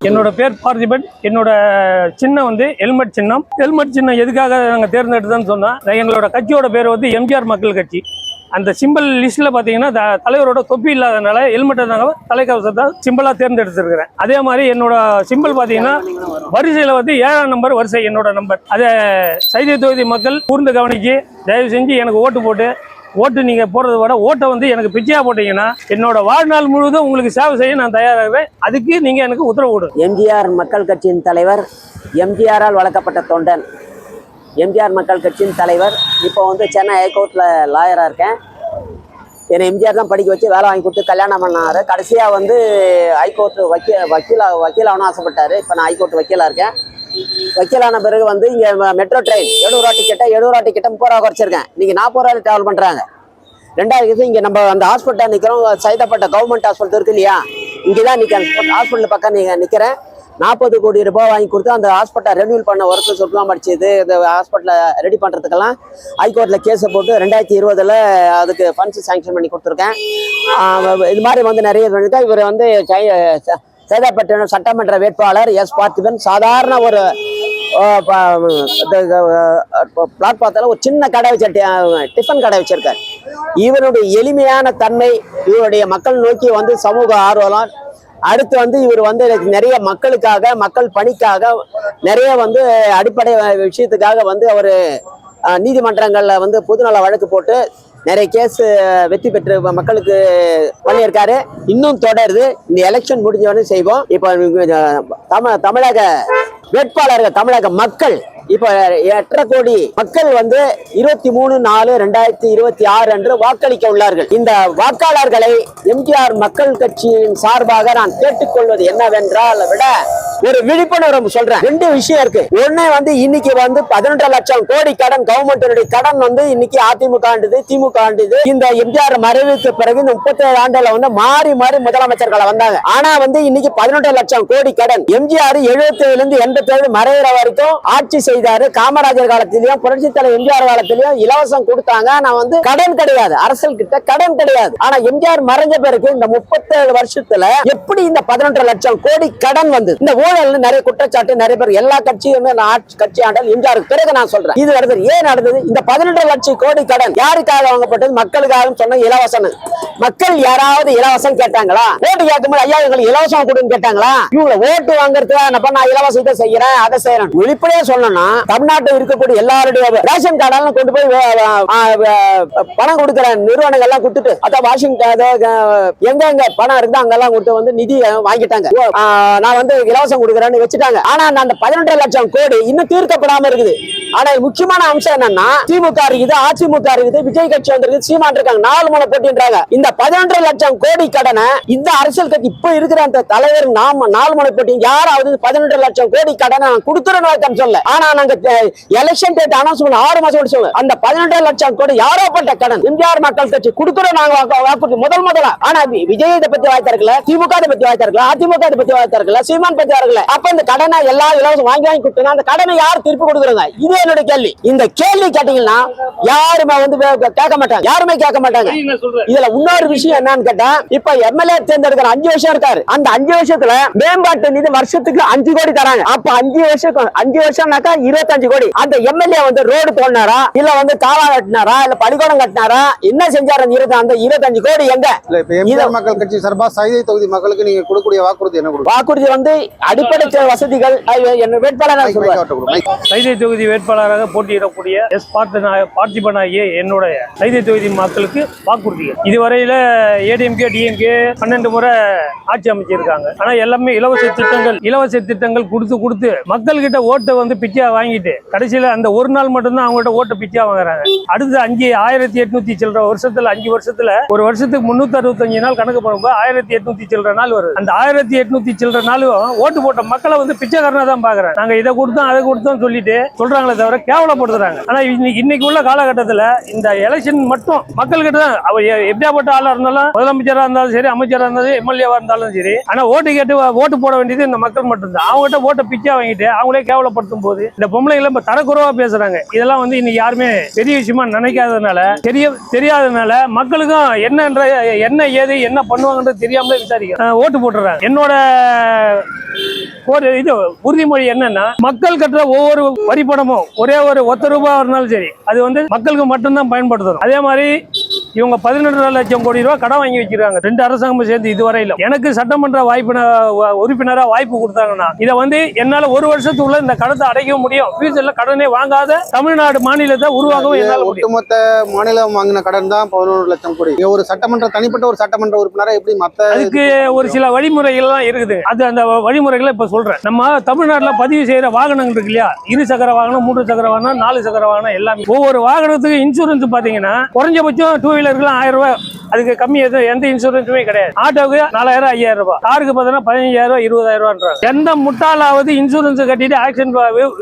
என்னோட பேர் பார்த்திபன். என்னோட சின்னம் வந்து ஹெல்மெட் சின்னம். ஹெல்மெட் சின்னம் எதுக்காக நாங்கள் தேர்ந்தெடுத்தோன்னு சொன்னால், எங்களோட கட்சியோட பேர் வந்து எம்ஜிஆர் மக்கள் கட்சி. அந்த சிம்பிள் லிஸ்ட்டில் பார்த்தீங்கன்னா தலைவரோட தொப்பி இல்லாதனால ஹெல்மெட்டை நாங்கள் தலைக்கவசத்தை சிம்பிளாக தேர்ந்தெடுத்திருக்கிறேன். அதே மாதிரி என்னோட சிம்பிள் பார்த்தீங்கன்னா வரிசையில் வந்து 7ஆம் நம்பர் வரிசை என்னோட நம்பர். அதை சைதை தொகுதி மக்கள் கூர்ந்து கவனிச்சு தயவு செஞ்சு எனக்கு ஓட்டு நீங்கள் போடுறத விட ஓட்டை வந்து எனக்கு பிச்சையாக போட்டீங்கன்னா என்னோட வாழ்நாள் முழுவதும் உங்களுக்கு சேவை செய்ய நான் தயாராகிறேன். அதுக்கு நீங்கள் எனக்கு உத்தரவு கொடுங்க. எம்ஜிஆர் மக்கள் கட்சியின் தலைவர், எம்ஜிஆரால் வளர்க்கப்பட்ட தொண்டன், எம்ஜிஆர் மக்கள் கட்சியின் தலைவர். இப்போ வந்து சென்னை ஹைகோர்ட்டில் லாயராக இருக்கேன். என்னை எம்ஜிஆர் தான் படிக்க வச்சு வேலை வாங்கி கொடுத்து கல்யாணம் பண்ணார். கடைசியாக வந்து ஹைகோர்ட்டு வக்கீலாகணும்னு ஆசைப்பட்டார். இப்போ நான் ஹைகோர்ட்டு வக்கீலாக இருக்கேன். வக்கீலான பிறகு வந்து இங்கே மெட்ரோ ட்ரெயின் 70 ரூபா டிக்கெட்டை 30 ரூபா குறைச்சிருக்கேன். இன்றைக்கி 40 ரூபாயில் ட்ராவல் பண்ணுறாங்க. ரெண்டாவது இங்கே நம்ம அந்த ஹாஸ்பிட்டல் நிற்கிறோம். சைதாப்பேட்டை கவர்மெண்ட் ஹாஸ்பிட்டல் இருக்கு இல்லையா, இங்கே தான் நிற்கிறேன். ஹாஸ்பிட்டல் பக்கம் நிற்கிறேன். 40 கோடி ரூபாய் வாங்கி கொடுத்து அந்த ஹாஸ்பிட்டல் ரெனியூல் பண்ண ஒர்க்கு சொல்லாம் படிச்சது. இந்த ஹாஸ்பிட்டலை ரெடி பண்ணுறதுக்கெல்லாம் ஹைகோர்ட்டில் கேஸை போட்டு 2020 அதுக்கு ஃபண்ட்ஸ் சாங்ஷன் பண்ணி கொடுத்துருக்கேன். இது மாதிரி வந்து நிறைய பண்ணியிருக்கேன். இவர் வந்து சைதாப்பேட்டை சட்டமன்ற வேட்பாளர் எஸ் பார்த்திபன். சாதாரண ஒரு பிளாட்பாத்தில் ஒரு சின்ன கடை டிஃபன் கடை வச்சிருக்கார். இவருடைய எளிமையான தன்மை, இவருடைய மக்கள் நோக்கி வந்து சமூக ஆர்வலம். அடுத்து வந்து இவர் வந்து நிறைய மக்களுக்காக, மக்கள் பணிக்காக, நிறைய வந்து அடிப்படை விஷயத்துக்காக வந்து அவர் நீதிமன்றங்களில் வந்து பொதுநல வழக்கு போட்டு நிறைய கேஸ் வெற்றி பெற்று மக்களுக்கு பண்ணியிருக்காரு. இன்னும் தொடருது. இந்த எலெக்ஷன் முடிஞ்சவொடனே செய்வோம். இப்போ தமிழக வேட்பாளர்கள், தமிழக மக்கள் இப்போ 8.5 கோடி மக்கள் வந்து 23/4/2026 அன்று வாக்களிக்க உள்ளார்கள். இந்த வாக்காளர்களை எம்ஜிஆர் மக்கள் கட்சியின் சார்பாக நான் கேட்டுக்கொள்வது என்னவென்றால் விட ஒரு விழிப்புணர்வு சொல்றேன். 2 விஷயம் இருக்கு. ஒண்ணு வந்து இன்னைக்கு வந்து 18 லட்சம் கோடி கடன், கவர்மெண்ட் கடன் வந்து இன்னைக்கு அதிமுக ஆண்டுது, திமுக ஆண்டுது. இந்த எம்ஜிஆர் மறைவுக்கு பிறகு இந்த 37 ஆண்டுல வந்து மாறி முதலமைச்சர்களை வந்தாங்க. ஆனா வந்து இன்னைக்கு 18 லட்சம் கோடி கடன். எம்ஜிஆர் 77 87 மறைகிற வரைக்கும் ஆட்சி செய்தாரு. காமராஜர் காலத்திலயும் புரட்சி தலைவர் எம்ஜிஆர் காலத்திலயும் இலவசம் கொடுத்தாங்க. நான் வந்து கடன் கிடையாது, அரசியல் கிட்ட கடன் கிடையாது. ஆனா எம்ஜிஆர் மறைஞ்ச பிறகு இந்த 37 வருஷத்துல எப்படி இந்த 18 லட்சம் கோடி கடன் வந்து இந்த ஊழல் நிறைய குற்றச்சாட்டு, நிறைய பேர் எல்லா கட்சியும் கட்சி ஆண்டல் எம்ஜிஆருக்கு பிறகு நான் சொல்றேன். இது நடந்தது ஏன் நடந்தது? இந்த 18 லட்சம் கோடி கடன் யாருக்காக வாங்கப்பட்டது? மக்களுக்காக சொன்ன இலவசம். மக்கள் யாராவது இலவசம் கேட்டாங்களா? ஓட்டு கேட்கும்போது ஐயா எங்களுக்கு இலவசம் கொடுன்னு கேட்டாங்களா? இவங்களை ஓட்டு வாங்குறதுக்கு நான் இலவசத்தை செய்யறேன், அதை செய்யறேன். வெளிப்படையா சொல்லணும்னா தமிழ்நாட்டில் இருக்கக்கூடிய எல்லாருடைய ரேஷன் கார்டெல்லாம் கொண்டு போய் பணம் கொடுக்கிற நிறுவனங்கள் எல்லாம் கொடுத்துட்டு அதான் வாஷிங்டன் எங்க பணம் இருந்தா அங்கெல்லாம் கொடுத்து வந்து நிதி வாங்கிட்டாங்க. நான் வந்து இலவசம் கொடுக்குறேன்னு வச்சுட்டாங்க. ஆனா அந்த 18 லட்சம் கோடி இன்னும் தீர்க்கப்படாம இருக்குது. ஆனா முக்கியமான அம்சம் என்னன்னா திமுக இருக்குது, அதிமுக இருக்குது, விஜய் கட்சி வந்திருக்கு, சீமான் இருக்காங்க, 4 முனை போட்டின்றாங்க. இந்த 18 லட்சம் கோடி கடனை இந்த அரசியல் கட்சி இப்ப இருக்கிற அந்த தலைவர் நாம 4 முனை போட்டி யாராவது 18 லட்சம் கோடி கடனை கொடுத்துறோம் சொல்ல. ஆனா நாங்க எலெக்ஷன் டேட் அனௌன்ஸ் பண்ண 6 மாசம் சொல்ல அந்த 18 லட்சம் கோடி யாரோப்பட்ட கடன் எம்ஜிஆர் மக்கள் கட்சி கொடுத்துறோம் நாங்க வாக்குறுதி முதல்ல. ஆனா விஜய் இதை பத்தி வாய்த்தா இருக்கல, திமுக இதை பத்தி வாய்த்தா இருக்கல, அதிமுக இதை பத்தி வாய்த்தா இருக்கல, சீமான் பத்தி இருக்கல. அப்ப இந்த கடனை எல்லா இலவசம் வாங்கி கொடுத்தா அந்த கடனை யார் திருப்பி கொடுக்குறாங்க? இது என்னோட கேள்வி. இந்த கேள்வி கேட்டீங்கன்னா யாருமே வந்து கேட்க மாட்டாங்க, யாருமே கேட்க மாட்டாங்க. இதுல இன்னொரு விஷயம் என்னன்னு கேட்டா, இப்ப எம்எல்ஏ தேர்ந்தெடுக்கிற 5 வருஷம் இருக்காரு. அந்த 5 வருஷத்துல மேம்பாட்டு நிதி வருஷத்துக்கு 5 கோடி தராங்க. அப்ப 5 வருஷம்னாக்கா 25 கோடி. அந்த எம்எல்ஏ வந்து ரோடு போனாரா, இல்ல வந்து காவா கட்டினாரா, இல்ல பள்ளிக்கூடம் கட்டினாரா, என்ன செஞ்சாரு? அந்த 25 கோடி எங்க? மக்கள் கட்சி சார்பா சைதை தொகுதி மக்களுக்கு நீங்க கொடுக்கக்கூடிய வாக்குறுதி என்ன? வாக்குறுதி வந்து அடிப்படை வசதிகள். சைதை தொகுதி வேட்பாளராக போட்டியிடக்கூடிய எஸ் பார்த்திபன் ஆகிய என்னுடைய சைதை தொகுதி மக்களுக்கு வாக்குறுதிகள். இதுவரையில ஏடிஎம்கே டிஎம்கே 12 முறை ஆட்சி அமைச்சிருக்காங்க. ஆனா எல்லாமே இலவச திட்டங்கள் கொடுத்து மக்கள் கிட்ட ஓட்டை வந்து பிச்சா வாங்கிட்டு கடைசியில அந்த ஒரு நாள் மட்டும்தான் அவங்கள்ட்ட ஓட்டை பிச்சா வாங்குறாங்க. அடுத்து 1800 சில்லற வருஷத்துல 5 வருஷத்துல ஒரு வருஷத்துக்கு 365 நாள் கணக்கு பண்ணும்போது 1800 சில்லற நாள் வருது. அந்த 1800 சில்லற நாளும் ஓட்டு போட்ட மக்களை வந்து பிச்சைக்காரனா தான் பாக்குறாங்க. நாங்க இதை கொடுத்தோம் அதை கொடுத்தோம் சொல்லிட்டு சொல்றாங்களே தவிர கேவலப்படுத்துறாங்க. ஆனா இன்னைக்கு உள்ள காலகட்டத்துல இந்த எலெக்ஷன் மட்டும் மக்கள் கிட்ட தான் எப்படியாப்பட்ட ஆளா இருந்தாலும், முதலமைச்சரா இருந்தாலும் சரி, அமைச்சரா இருந்தாலும், எம்எல்ஏவா இருந்தாலும் சரி, ஆனா ஓட்டு கேட்டு ஓட்டு போட வேண்டியது இந்த மக்கள் மட்டும்தான். அவங்ககிட்ட ஓட்டை பிச்சா வாங்கிட்டு அவங்களே கேவலப்படுத்தும் போது இந்த பொம்பளைகளை இப்ப தரக்குறைவா பேசுறாங்க. இதெல்லாம் வந்து இன்னைக்கு யாருமே பெரிய விஷயமா நினைக்காததுனால, தெரியாததுனால மக்களுக்கும் என்ன ஏது என்ன பண்ணுவாங்கன்றது தெரியாமலே விசாரிக்க ஓட்டு போட்டுறாங்க. என்னோட ஒரு உறுதிமொழி என்னன்னா, மக்கள் கட்டுற ஒவ்வொரு வரிப்பணமும் ஒரே ஒரு ₹1 இருந்தாலும் சரி, அது வந்து மக்களுக்கு மட்டும்தான் பயன்படுத்தணும். அதே மாதிரி இவங்க 12 லட்சம் கோடி ரூபாய் கடன் வாங்கி வச்சிருக்காங்க, 2 அரசாங்கமும் சேர்ந்து. இதுவரையிலும் எனக்கு சட்டமன்ற உறுப்பினரா வாய்ப்பு கொடுத்தாங்கன்னா, இதை வந்து என்னால ஒரு வருஷத்துக்குள்ள இந்த கடத்தை அடைக்க முடியும். ஃபியூச்சர்ல கடனே வாங்காத தமிழ்நாடு மாநிலத்தை உருவாகவும் என்னால முடியும். ஒட்டுமொத்த மாநிலம் வாங்கின கடன் தான் 11 லட்சம் கோடி. ஒரு தனிப்பட்ட ஒரு சட்டமன்ற உறுப்பினரா எப்படி அதுக்கு ஒரு சில வழிமுறைகள் எல்லாம் இருக்குது. அந்த வழிமுறைகளை இப்ப சொல்றேன். நம்ம தமிழ்நாட்டுல பதிவு செய்யற வாகனங்கள் இருக்கு இல்லையா, 2 சக்கர வாகனம், 3 சக்கர வாகனம், 4 சக்கர வாகனம் எல்லாமே. ஒவ்வொரு வாகனத்துக்கு இன்சூரன்ஸ் பாத்தீங்கன்னா குறைஞ்சபட்சம் 2 வீலருக்குலாம் 1000 ரூபாய், அதுக்கு கம்மி எந்த இன்சூரன்ஸுமே கிடையாது. ஆட்டோவுக்கு 4000 5000 ரூபாய், காருக்கு பார்த்தீங்கன்னா 15000 20000 ரூபாய். எந்த முட்டாளாவது இன்சூரன்ஸ் கட்டிட்டு ஆக்சிடென்ட்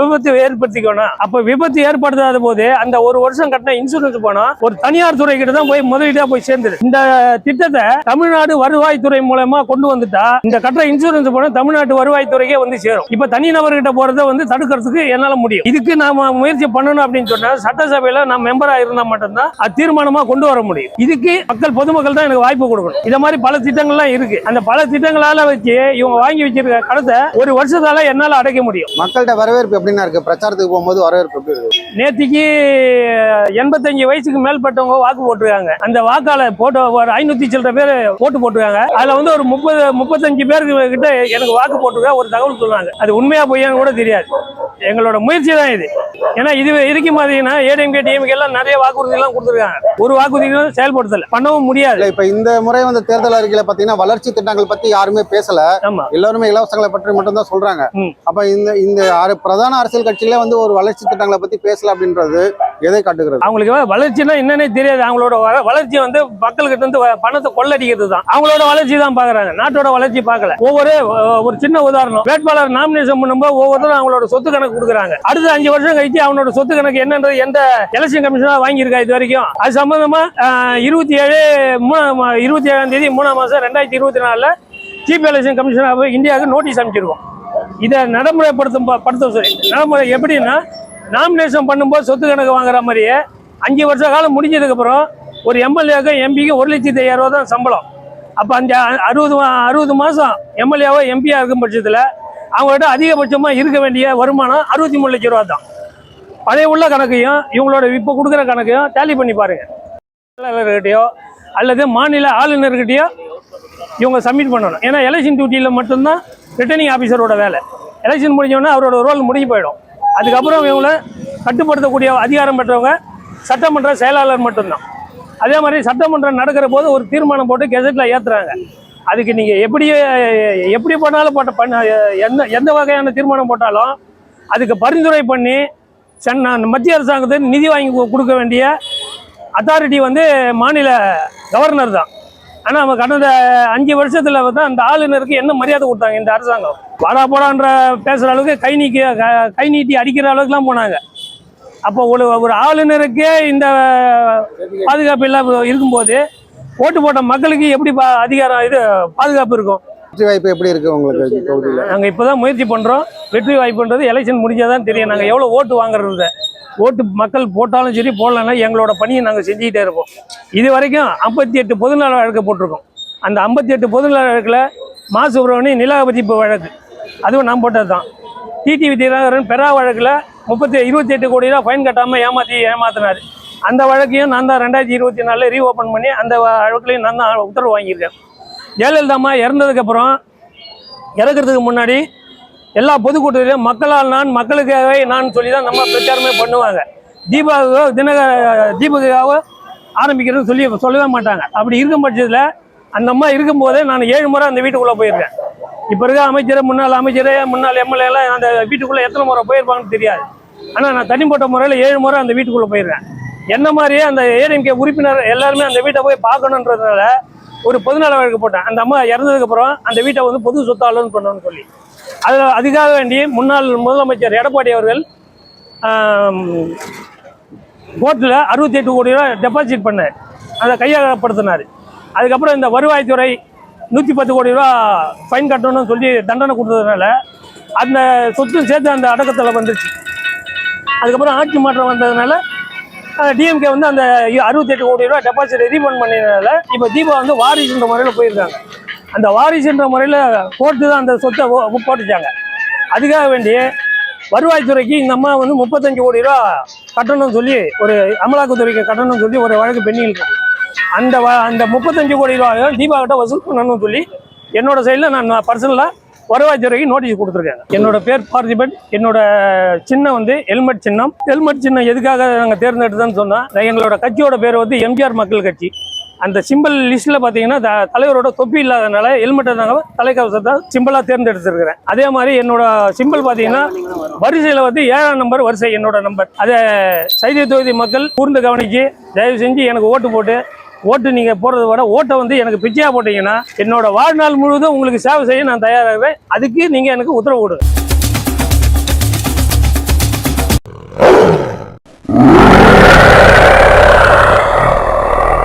விபத்து ஏற்படுத்திக்கணும். அப்ப விபத்து ஏற்படுத்தாத போது அந்த ஒரு வருஷம் கட்டின இன்சூரன்ஸ் போனா ஒரு தனியார் துறை கிட்ட தான் போய் முதலீடா போய் சேர்ந்துரு. இந்த திட்டத்தை தமிழ்நாடு வருவாய்த்துறை மூலமா கொண்டு வந்துட்டா இந்த கட்டுற இன்சூரன்ஸ் போனா தமிழ்நாட்டு வருவாய்த்துறைக்கே வந்து சேரும். இப்ப தனிநபர்கிட்ட போறதை வந்து தடுக்கிறதுக்கு என்னால முடியும். இதுக்கு நாம முயற்சி பண்ணணும் அப்படின்னு சொன்னா சட்டசபையில நான் மெம்பரா இருந்தா மட்டும்தான் அது தீர்மானமா கொண்டு வர முடியும். இதுக்கு பொதுமக்கள் தான் எனக்கு வாய்ப்பு கொடுக்கணும். இந்த மாதிரி பல திட்டங்கள்லாம் இருக்கு. அந்த பல திட்டங்களால வச்சு இவங்க வாங்கி வச்சிருக்க கடத்தை ஒரு வருஷத்தால என்னால அடைக்க முடியும். மக்கள்கிட்ட வரவேற்பு எப்படின்னா இருக்கு? பிரச்சாரத்துக்கு போகும்போது வரவேற்பு எப்படி இருக்கு? நேத்திக்கு 85 வயசுக்கு மேற்பட்டவங்க வாக்கு போட்டுருக்காங்க. அந்த வாக்காளர் போட்டு ஒரு 500 சில்லற பேர் ஓட்டு போட்டுருக்காங்க. அதுல வந்து ஒரு 35 பேருக்கு கிட்ட எனக்கு வாக்கு போட்டுருக்க ஒரு தகவல் சொன்னாங்க. அது உண்மையா பொய்யான்னு கூட தெரியாது. எங்களோட முயற்சி தான் இது. ஏன்னா இது இருக்கும் பாத்தீங்கன்னா ஏடிஎம்கே டிஎம்கே எல்லாம் நிறைய வாக்குறுதி எல்லாம் கொடுத்துருக்காங்க. ஒரு வாக்குறுதிகளும் செயல்படுத்தல, பண்ணவும் முடியாது. இப்ப இந்த முறை வந்து தேர்தல் அறிக்கையில பாத்தீங்கன்னா வளர்ச்சி திட்டங்கள் பத்தி யாருமே பேசல. எல்லாருமே இலவசங்களை பற்றி மட்டும் தான் சொல்றாங்க. அப்ப இந்த பிரதான அரசியல் கட்சிகளே வந்து ஒரு வளர்ச்சி திட்டங்களை பத்தி பேசல அப்படின்றது எதை காட்டுகிறது? அவங்களுக்கு வளர்ச்சினா என்னன்னே தெரியாது. அவங்களோட வளர்ச்சி வந்து மக்கள்கிட்ட இருந்து பணத்தை கொள்ளடிக்கிறது தான். அவங்களோட வளர்ச்சி தான் பாக்குறாங்க, நாட்டோட வளர்ச்சி பார்க்கல. ஒரு சின்ன உதாரணம், வேட்பாளர் நாமினேஷன் பண்ணும்போது ஒவ்வொருத்தரும் அவங்களோட சொத்து கணக்கு கொடுக்குறாங்க. அடுத்த 5 வருஷம் கழிச்சு அவனோட சொத்து கணக்கு என்னன்றது எந்த எலெக்ஷன் கமிஷனா வாங்கியிருக்கா இது வரைக்கும்? அது சம்பந்தமா 27ஆம் தேதி 3ஆம் மாசம் 2024 சீஃப் எலெக்ஷன் கமிஷனர் இந்தியாவுக்கு நோட்டீஸ் அனுப்பிச்சிருக்கோம். இதை நடைமுறைப்படுத்த சொல்லி. நடைமுறை எப்படின்னா, நாமினேஷன் பண்ணும்போது சொத்து கணக்கு வாங்குற மாதிரியே 5 வருஷ காலம் முடிஞ்சதுக்கு அப்புறம் ஒரு எம்எல்ஏக்கு எம்பிக்கு 1,50,000 ரூபா தான் சம்பளம். அப்ப அந்த 60 மாசம் எம்எல்ஏவோ எம்பியா இருக்கும் பட்சத்துல அவங்கள்ட்ட அதிகபட்சமா இருக்க வேண்டிய வருமானம் 63 லட்சம் ரூபா தான். பழைய உள்ள கணக்கையும் இவங்களோட இப்ப கொடுக்குற கணக்கையும் டேலி பண்ணி பாருங்க. கிட்டயோ அல்லது மாநில ஆளுநர்கிட்டயோ இவங்க சப்மிட் பண்ணணும். ஏன்னா எலெக்ஷன் டியூட்டியில மட்டும்தான் ரிட்டர்னிங் ஆஃபீஸரோட வேலை. எலெக்ஷன் முடிஞ்சோன்னா அவரோட ரோல் முடிஞ்சு போயிடும். அதுக்கப்புறம் இவங்களை கட்டுப்படுத்தக்கூடிய அதிகாரம் பெற்றவங்க சட்டமன்ற செயலாளர் மட்டும்தான். அதே மாதிரி சட்டமன்றம் நடக்கிற போது ஒரு தீர்மானம் போட்டு கெசட்ல ஏத்துறாங்க. அதுக்கு நீங்க எப்படி போட்டாலும் எந்த வகையான தீர்மானம் போட்டாலும் அதுக்கு பரிந்துரை பண்ணி மத்திய அரசாங்கத்துக்கு நிதி வாங்கி கொடுக்க வேண்டிய அத்தாரிட்டி வந்து மாநில கவர்னர் தான். ஆனா அவங்க கடந்த 5 வருஷத்துல வந்து அந்த ஆளுநருக்கு என்ன மரியாதை கொடுத்தாங்க இந்த அரசாங்கம்? வாடா போடான்ற பேசுற அளவுக்கு கை நீட்டி அடிக்கிற அளவுக்குலாம் போனாங்க. அப்போ ஒரு ஆளுநருக்கே இந்த பாதுகாப்பு எல்லாம் இருக்கும்போது ஓட்டு போட்ட மக்களுக்கு எப்படி பாதுகாப்பு இருக்கும்? வெற்றி வாய்ப்பு எப்படி இருக்கு உங்களுக்கு? நாங்க இப்பதான் முயற்சி பண்றோம். வெற்றி வாய்ப்புன்றது எலெக்ஷன் முடிஞ்சாதான் தெரியும். நாங்க எவ்வளவு ஓட்டு வாங்குறது, ஓட்டு மக்கள் போட்டாலும் சரி போடலன்னா எங்களோட பணியை நாங்க செஞ்சுக்கிட்டே இருப்போம். இது வரைக்கும் 58 பொதுநல வழக்கு போட்டிருக்கோம். அந்த 58 பொதுநல வழக்குல மா சுப்பிரமணியம் நில பதிப்பு வழக்கு அதுவும் நான் போட்டது தான். டிடிவி தினகரன் பெறா வழக்குல 28 கோடி ரூபாய் ஃபைன் கட்டாம ஏமாத்தினாரு. அந்த வழக்கையும் நான் தான் 2024 ரீஓபன் பண்ணி அந்த வழக்குலையும் நான் தான் உத்தரவு வாங்கியிருக்கேன். ஜெயலலிதா அம்மா இறந்ததுக்கு அப்புறம் இறக்குறதுக்கு முன்னாடி எல்லா பொதுக்கூட்டத்திலையும் மக்களால் நான் மக்களுக்காகவே நான் சொல்லி தான் நம்ம பிரச்சாரமே பண்ணுவாங்க. தீபகாவோ ஆரம்பிக்கிறதுன்னு சொல்லவே மாட்டாங்க. அப்படி இருக்கும் பட்சத்தில் அந்த அம்மா இருக்கும்போதே நான் 7 முறை அந்த வீட்டுக்குள்ளே போயிருக்கேன். இப்போ இருக்க அமைச்சர், முன்னாள் எம்எல்ஏ எல்லாம் அந்த வீட்டுக்குள்ளே எத்தனை முறை போயிருப்பாங்கன்னு தெரியாது. ஆனால் நான் தனிப்பட்ட முறையில் 7 முறை அந்த வீட்டுக்குள்ளே போயிருக்கேன். என்ன மாதிரியே அந்த ஏடிஎம்கே உறுப்பினர் எல்லாருமே அந்த வீட்டை போய் பார்க்கணுன்றதுனால ஒரு பொதுநல வழக்கு போட்டேன். அந்த அம்மா இறந்ததுக்கு அப்புறம் அந்த வீட்டை வந்து பொது சொத்தாளன்னு பண்ணணும்னு சொல்லி அதுக்காக வேண்டி முன்னாள் முதலமைச்சர் எடப்பாடி அவர்கள் கோர்ட்டில் 68 கோடி ரூபாய் டெபாசிட் பண்ணார். அதை கையகப்படுத்தினார். அதுக்கப்புறம் இந்த வருவாய்த்துறை 110 கோடி ரூபா ஃபைன் கட்டணும்னு சொல்லி தண்டனை கொடுத்ததுனால அந்த சொத்தும் சேர்த்து அந்த அடக்கத்தில் வந்துருச்சு. அதுக்கப்புறம் ஆட்சி மாற்றம் வந்ததுனால டிஎம்கே வந்து அந்த 68 கோடி ரூபா டெபாசிட் ரீஃபண்ட் பண்ணியதுனால இப்போ தீபா வந்து வாரிசுன்ற முறையில் போயிருக்காங்க. அந்த வாரிசுன்ற முறையில் கோர்ட்டு தான் அந்த சொத்தை போட்டுச்சாங்க. அதுக்காக வேண்டி வருவாய்த்துறைக்கு இந்த அம்மா வந்து 35 கோடி ரூபா கட்டணும்னு சொல்லி ஒரு அமலாக்கத்துறைக்கு கட்டணும்னு சொல்லி ஒரு வழக்கு பெண்டிங் இருக்கு. அந்த 35 கோடி ரூபாயை தீபா கிட்ட வசூல் பண்ணணும்னு சொல்லி என்னோட சைடில் நான் பர்சனலாக வருவாய்த்துறைக்கு நோட்டீஸ் கொடுத்துருக்காங்க. என்னோட பேர் பார்த்திபன். என்னோட சின்னம் வந்து ஹெல்மெட் சின்னம். ஹெல்மெட் சின்னம் எதுக்காக நாங்கள் தேர்ந்தெடுத்தோன்னு சொன்னால் எங்களோட கட்சியோட பேர் வந்து எம்ஜிஆர் மக்கள் கட்சி. அந்த சிம்பிள் லிஸ்ட்டில் பார்த்தீங்கன்னா தலைவரோட தொப்பி இல்லாதனால ஹெல்மெட்டை நாங்கள் தலைக்கவசத்தை சிம்பிளாக தேர்ந்தெடுத்திருக்கிறேன். அதே மாதிரி என்னோட சிம்பிள் பார்த்தீங்கன்னா வரிசையில் வந்து 7ஆம் நம்பர் வரிசை என்னோட நம்பர். அதை சைதை தொகுதி மக்கள் கூர்ந்து கவனித்து தயவு செஞ்சு எனக்கு ஓட்டு போட்டு ஓட்டு நீங்கள் போடுறத விட ஓட்டை வந்து எனக்கு பிச்சையாக போட்டீங்கன்னா என்னோட வாழ்நாள் முழுவதும் உங்களுக்கு சேவை செய்ய நான் தயாராகிறேன். அதுக்கு நீங்கள் எனக்கு உத்தரவு கொடுங்க.